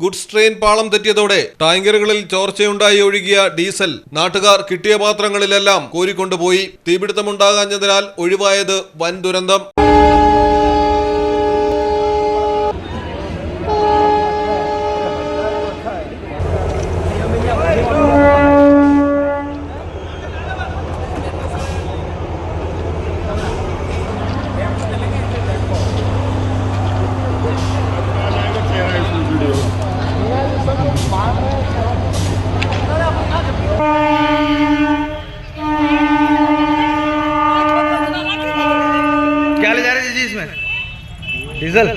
Goods train പാളം തെറ്റിയതോടെ ടാങ്കറുകളിൽ ചോർച്ചയുണ്ടായി ഒഴുകിയ diesel നാട്ടുകാർ കിട്ടിയ പാത്രങ്ങളിലെല്ലാം കോരിക്കൊണ്ടുപോയി. തീപിടുത്തമുണ്ടാകാഞ്ഞതിനാൽ ഒഴിവായത് വൻ ദുരന്തം. क्या ले जा रहे जी इसमें? डीजल।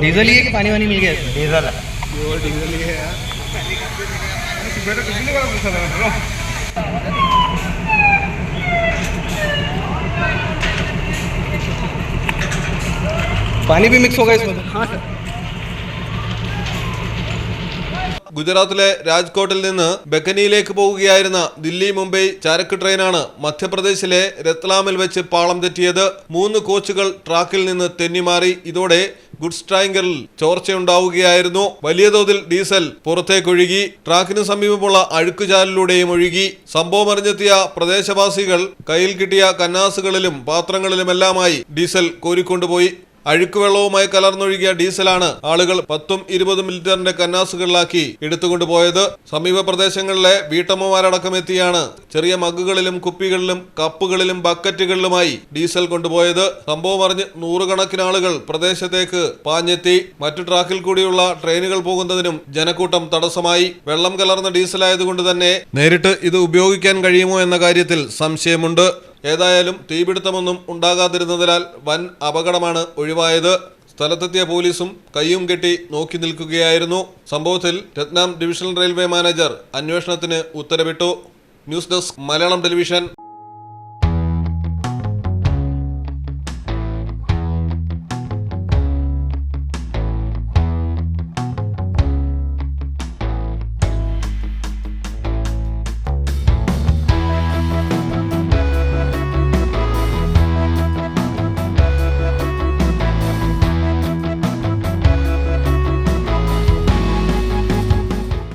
डीजल ही है कि पानी वानी मिल गया इसमें? डीजल है। डीजल ही है यार। पानी भी मिक्स होगा इसमें? हाँ सर। ഗുജറാത്തിലെ രാജ്കോട്ടിൽ നിന്ന് ബക്കനിയിലേക്ക് പോകുകയായിരുന്ന ദില്ലി മുംബൈ ചരക്ക് ട്രെയിനാണ് മധ്യപ്രദേശിലെ രത്ലാമിൽ വെച്ച് പാളം തെറ്റിയത്. 3 കോച്ചുകൾ ട്രാക്കിൽ നിന്ന് തെന്നിമാറി. ഇതോടെ ഗുഡ്സ് ടാങ്കറിൽ ചോർച്ചയുണ്ടാവുകയായിരുന്നു. വലിയ തോതിൽ ഡീസൽ പുറത്തേക്കൊഴുകി. ട്രാക്കിന് സമീപമുള്ള അഴുക്കുചാലിലൂടെയും ഒഴുകി. സംഭവം അറിഞ്ഞെത്തിയ പ്രദേശവാസികൾ കയ്യിൽ കിട്ടിയ കന്നാസുകളിലും പാത്രങ്ങളിലുമെല്ലാമായി ഡീസൽ കോരിക്കൊണ്ടുപോയി. അഴുക്കുവെള്ളവുമായി കലർന്നൊഴുകിയ ഡീസലാണ് ആളുകൾ 10-20 ലിറ്ററിന്റെ കന്നാസുകളിലാക്കി എടുത്തുകൊണ്ടുപോയത്. സമീപ പ്രദേശങ്ങളിലെ വീട്ടമ്മമാരടക്കം എത്തിയാണ് ചെറിയ മഗ്ഗുകളിലും കുപ്പികളിലും കപ്പുകളിലും ബക്കറ്റുകളിലുമായി ഡീസൽ കൊണ്ടുപോയത്. സംഭവം അറിഞ്ഞ് നൂറുകണക്കിന് ആളുകൾ പ്രദേശത്തേക്ക് പാഞ്ഞെത്തി. മറ്റു ട്രാക്കിൽ കൂടിയുള്ള ട്രെയിനുകൾ പോകുന്നതിനും ജനക്കൂട്ടം തടസ്സമായി. വെള്ളം കലർന്ന ഡീസലായതുകൊണ്ട് തന്നെ നേരിട്ട് ഇത് ഉപയോഗിക്കാൻ കഴിയുമോ എന്ന കാര്യത്തിൽ സംശയമുണ്ട്. ഏതായാലും തീപിടുത്തമൊന്നും ഉണ്ടാകാതിരുന്നതിനാൽ വൻ അപകടമാണ് ഒഴിവായത്. സ്ഥലത്തെത്തിയ പോലീസും കയ്യും കെട്ടി നോക്കി നിൽക്കുകയായിരുന്നു. സംഭവത്തിൽ രത്ലാം ഡിവിഷണൽ റെയിൽവേ മാനേജർ അന്വേഷണത്തിന് ഉത്തരവിട്ടു. News desk Malayalam television.